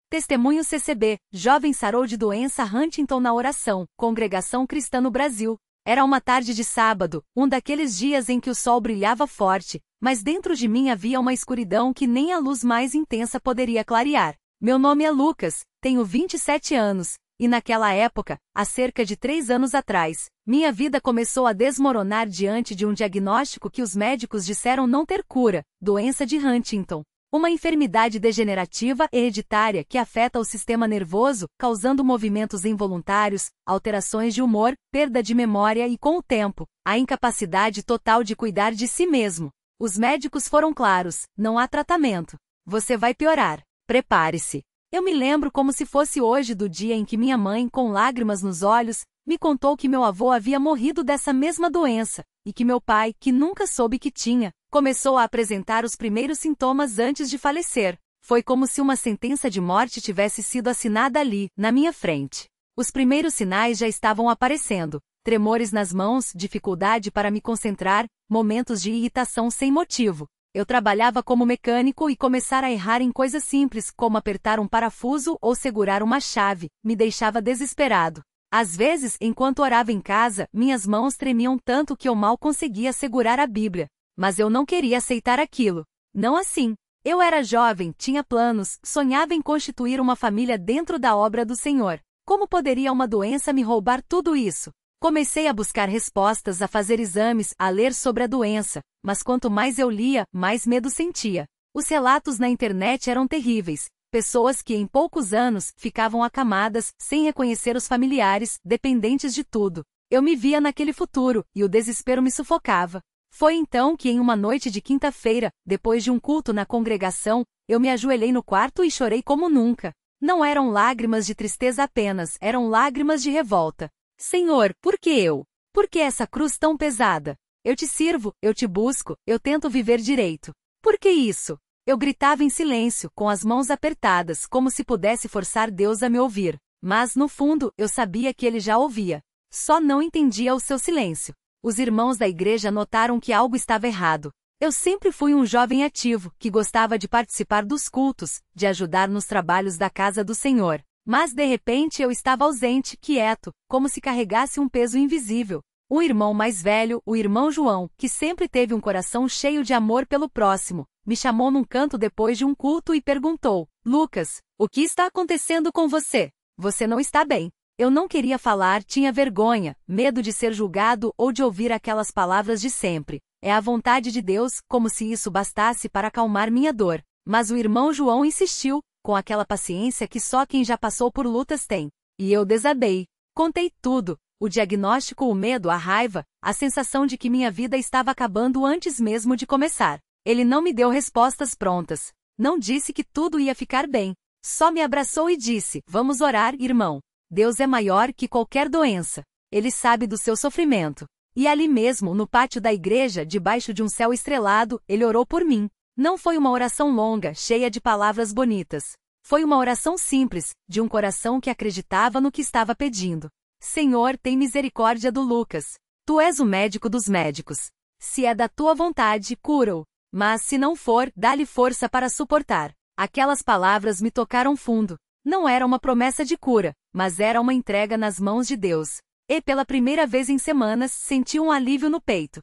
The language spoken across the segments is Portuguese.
Testemunho CCB, jovem sarou de doença Huntington na oração, Congregação Cristã no Brasil. Era uma tarde de sábado, um daqueles dias em que o sol brilhava forte, mas dentro de mim havia uma escuridão que nem a luz mais intensa poderia clarear. Meu nome é Lucas, tenho 27 anos, e naquela época, há cerca de 3 anos atrás, minha vida começou a desmoronar diante de um diagnóstico que os médicos disseram não ter cura, doença de Huntington. Uma enfermidade degenerativa hereditária que afeta o sistema nervoso, causando movimentos involuntários, alterações de humor, perda de memória e, com o tempo, a incapacidade total de cuidar de si mesmo. Os médicos foram claros: não há tratamento. Você vai piorar. Prepare-se. Eu me lembro como se fosse hoje do dia em que minha mãe, com lágrimas nos olhos, me contou que meu avô havia morrido dessa mesma doença, e que meu pai, que nunca soube que tinha, começou a apresentar os primeiros sintomas antes de falecer. Foi como se uma sentença de morte tivesse sido assinada ali, na minha frente. Os primeiros sinais já estavam aparecendo: tremores nas mãos, dificuldade para me concentrar, momentos de irritação sem motivo. Eu trabalhava como mecânico e começar a errar em coisas simples, como apertar um parafuso ou segurar uma chave, me deixava desesperado. Às vezes, enquanto orava em casa, minhas mãos tremiam tanto que eu mal conseguia segurar a Bíblia. Mas eu não queria aceitar aquilo. Não assim. Eu era jovem, tinha planos, sonhava em constituir uma família dentro da obra do Senhor. Como poderia uma doença me roubar tudo isso? Comecei a buscar respostas, a fazer exames, a ler sobre a doença, mas quanto mais eu lia, mais medo sentia. Os relatos na internet eram terríveis. Pessoas que em poucos anos ficavam acamadas, sem reconhecer os familiares, dependentes de tudo. Eu me via naquele futuro, e o desespero me sufocava. Foi então que em uma noite de quinta-feira, depois de um culto na congregação, eu me ajoelhei no quarto e chorei como nunca. Não eram lágrimas de tristeza apenas, eram lágrimas de revolta. Senhor, por que eu? Por que essa cruz tão pesada? Eu te sirvo, eu te busco, eu tento viver direito. Por que isso? Eu gritava em silêncio, com as mãos apertadas, como se pudesse forçar Deus a me ouvir. Mas, no fundo, eu sabia que ele já ouvia. Só não entendia o seu silêncio. Os irmãos da igreja notaram que algo estava errado. Eu sempre fui um jovem ativo, que gostava de participar dos cultos, de ajudar nos trabalhos da casa do Senhor. Mas de repente eu estava ausente, quieto, como se carregasse um peso invisível. Um irmão mais velho, o irmão João, que sempre teve um coração cheio de amor pelo próximo, me chamou num canto depois de um culto e perguntou: Lucas, o que está acontecendo com você? Você não está bem. Eu não queria falar, tinha vergonha, medo de ser julgado ou de ouvir aquelas palavras de sempre. É a vontade de Deus, como se isso bastasse para acalmar minha dor. Mas o irmão João insistiu, com aquela paciência que só quem já passou por lutas tem. E eu desabei. Contei tudo: o diagnóstico, o medo, a raiva, a sensação de que minha vida estava acabando antes mesmo de começar. Ele não me deu respostas prontas. Não disse que tudo ia ficar bem. Só me abraçou e disse: vamos orar, irmão. Deus é maior que qualquer doença. Ele sabe do seu sofrimento. E ali mesmo, no pátio da igreja, debaixo de um céu estrelado, ele orou por mim. Não foi uma oração longa, cheia de palavras bonitas. Foi uma oração simples, de um coração que acreditava no que estava pedindo. Senhor, tem misericórdia do Lucas. Tu és o médico dos médicos. Se é da tua vontade, cura-o. Mas se não for, dá-lhe força para suportar. Aquelas palavras me tocaram fundo. Não era uma promessa de cura, mas era uma entrega nas mãos de Deus. E pela primeira vez em semanas, senti um alívio no peito.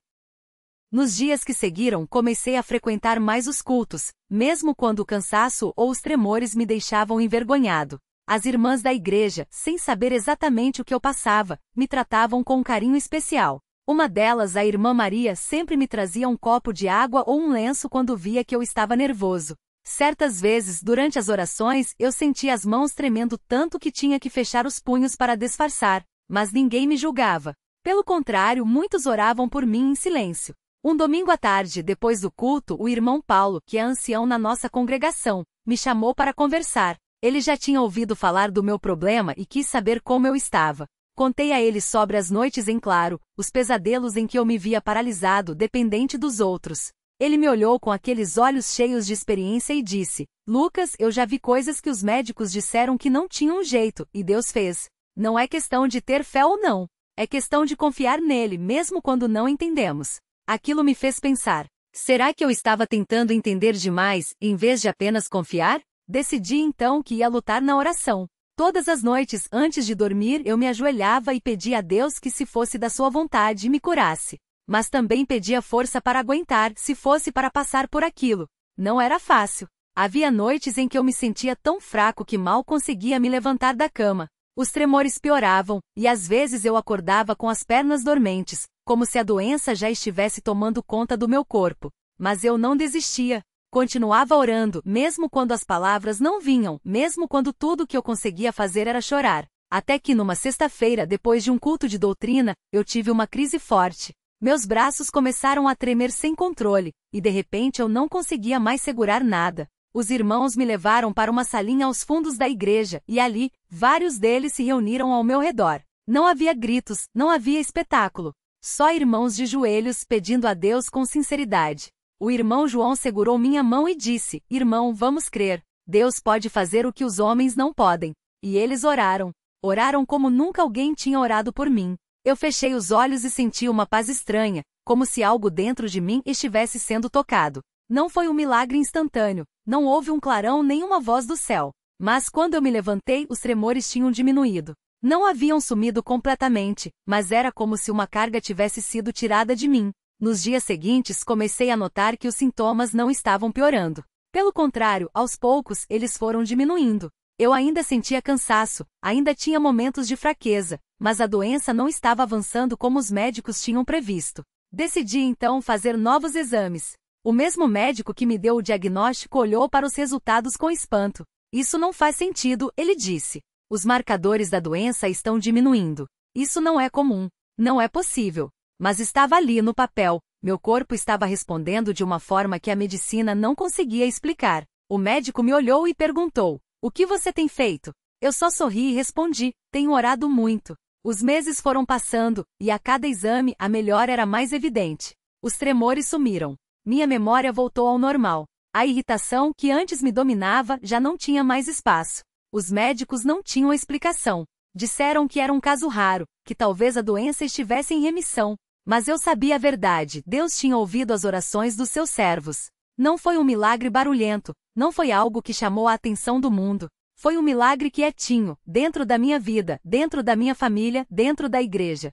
Nos dias que seguiram, comecei a frequentar mais os cultos, mesmo quando o cansaço ou os tremores me deixavam envergonhado. As irmãs da igreja, sem saber exatamente o que eu passava, me tratavam com um carinho especial. Uma delas, a irmã Maria, sempre me trazia um copo de água ou um lenço quando via que eu estava nervoso. Certas vezes, durante as orações, eu sentia as mãos tremendo tanto que tinha que fechar os punhos para disfarçar, mas ninguém me julgava. Pelo contrário, muitos oravam por mim em silêncio. Um domingo à tarde, depois do culto, o irmão Paulo, que é ancião na nossa congregação, me chamou para conversar. Ele já tinha ouvido falar do meu problema e quis saber como eu estava. Contei a ele sobre as noites em claro, os pesadelos em que eu me via paralisado, dependente dos outros. Ele me olhou com aqueles olhos cheios de experiência e disse: Lucas, eu já vi coisas que os médicos disseram que não tinham jeito, e Deus fez. Não é questão de ter fé ou não. É questão de confiar nele, mesmo quando não entendemos. Aquilo me fez pensar: será que eu estava tentando entender demais, em vez de apenas confiar? Decidi então que ia lutar na oração. Todas as noites, antes de dormir, eu me ajoelhava e pedia a Deus que, se fosse da sua vontade, me curasse. Mas também pedia força para aguentar, se fosse para passar por aquilo. Não era fácil. Havia noites em que eu me sentia tão fraco que mal conseguia me levantar da cama. Os tremores pioravam, e às vezes eu acordava com as pernas dormentes, como se a doença já estivesse tomando conta do meu corpo. Mas eu não desistia. Continuava orando, mesmo quando as palavras não vinham, mesmo quando tudo o que eu conseguia fazer era chorar. Até que numa sexta-feira, depois de um culto de doutrina, eu tive uma crise forte. Meus braços começaram a tremer sem controle, e de repente eu não conseguia mais segurar nada. Os irmãos me levaram para uma salinha aos fundos da igreja, e ali, vários deles se reuniram ao meu redor. Não havia gritos, não havia espetáculo. Só irmãos de joelhos pedindo a Deus com sinceridade. O irmão João segurou minha mão e disse: "Irmão, vamos crer. Deus pode fazer o que os homens não podem." E eles oraram. Oraram como nunca alguém tinha orado por mim. Eu fechei os olhos e senti uma paz estranha, como se algo dentro de mim estivesse sendo tocado. Não foi um milagre instantâneo, não houve um clarão nem uma voz do céu. Mas quando eu me levantei, os tremores tinham diminuído. Não haviam sumido completamente, mas era como se uma carga tivesse sido tirada de mim. Nos dias seguintes comecei a notar que os sintomas não estavam piorando. Pelo contrário, aos poucos, eles foram diminuindo. Eu ainda sentia cansaço, ainda tinha momentos de fraqueza, mas a doença não estava avançando como os médicos tinham previsto. Decidi então fazer novos exames. O mesmo médico que me deu o diagnóstico olhou para os resultados com espanto. "Isso não faz sentido", ele disse. "Os marcadores da doença estão diminuindo. Isso não é comum. Não é possível." Mas estava ali no papel. Meu corpo estava respondendo de uma forma que a medicina não conseguia explicar. O médico me olhou e perguntou: "O que você tem feito?" Eu só sorri e respondi: "Tenho orado muito." Os meses foram passando, e a cada exame a melhora era mais evidente. Os tremores sumiram. Minha memória voltou ao normal. A irritação que antes me dominava já não tinha mais espaço. Os médicos não tinham explicação. Disseram que era um caso raro, que talvez a doença estivesse em remissão. Mas eu sabia a verdade: Deus tinha ouvido as orações dos seus servos. Não foi um milagre barulhento, não foi algo que chamou a atenção do mundo. Foi um milagre quietinho, dentro da minha vida, dentro da minha família, dentro da igreja.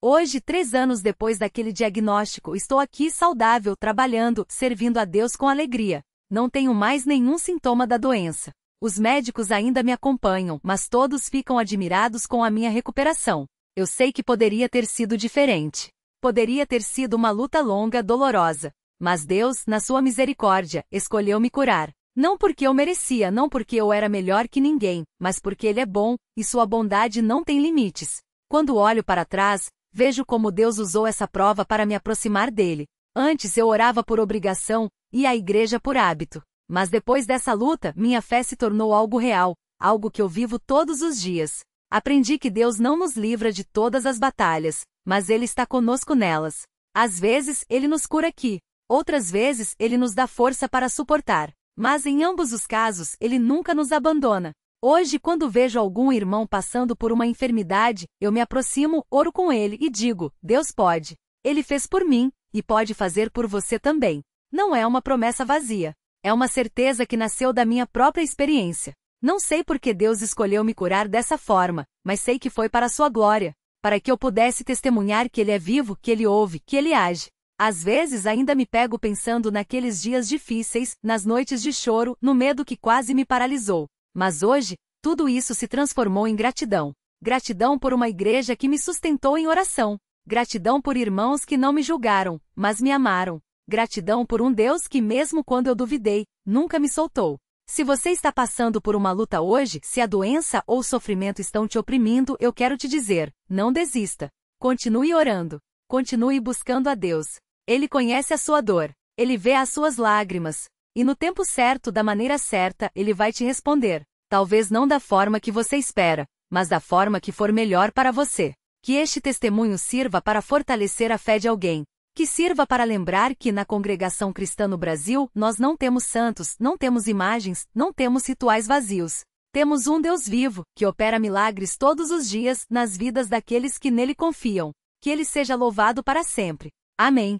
Hoje, 3 anos depois daquele diagnóstico, estou aqui saudável, trabalhando, servindo a Deus com alegria. Não tenho mais nenhum sintoma da doença. Os médicos ainda me acompanham, mas todos ficam admirados com a minha recuperação. Eu sei que poderia ter sido diferente. Poderia ter sido uma luta longa, dolorosa. Mas Deus, na sua misericórdia, escolheu me curar. Não porque eu merecia, não porque eu era melhor que ninguém, mas porque Ele é bom, e sua bondade não tem limites. Quando olho para trás, vejo como Deus usou essa prova para me aproximar dele. Antes eu orava por obrigação, e à igreja por hábito. Mas depois dessa luta, minha fé se tornou algo real, algo que eu vivo todos os dias. Aprendi que Deus não nos livra de todas as batalhas, mas Ele está conosco nelas. Às vezes, Ele nos cura aqui. Outras vezes, Ele nos dá força para suportar. Mas em ambos os casos, Ele nunca nos abandona. Hoje, quando vejo algum irmão passando por uma enfermidade, eu me aproximo, oro com ele e digo: Deus pode. Ele fez por mim, e pode fazer por você também. Não é uma promessa vazia. É uma certeza que nasceu da minha própria experiência. Não sei por que Deus escolheu me curar dessa forma, mas sei que foi para a sua glória, para que eu pudesse testemunhar que Ele é vivo, que Ele ouve, que Ele age. Às vezes ainda me pego pensando naqueles dias difíceis, nas noites de choro, no medo que quase me paralisou. Mas hoje, tudo isso se transformou em gratidão. Gratidão por uma igreja que me sustentou em oração. Gratidão por irmãos que não me julgaram, mas me amaram. Gratidão por um Deus que, mesmo quando eu duvidei, nunca me soltou. Se você está passando por uma luta hoje, se a doença ou o sofrimento estão te oprimindo, eu quero te dizer: não desista. Continue orando. Continue buscando a Deus. Ele conhece a sua dor. Ele vê as suas lágrimas. E no tempo certo, da maneira certa, Ele vai te responder. Talvez não da forma que você espera, mas da forma que for melhor para você. Que este testemunho sirva para fortalecer a fé de alguém. Que sirva para lembrar que na Congregação Cristã no Brasil, nós não temos santos, não temos imagens, não temos rituais vazios. Temos um Deus vivo, que opera milagres todos os dias nas vidas daqueles que nele confiam. Que Ele seja louvado para sempre. Amém.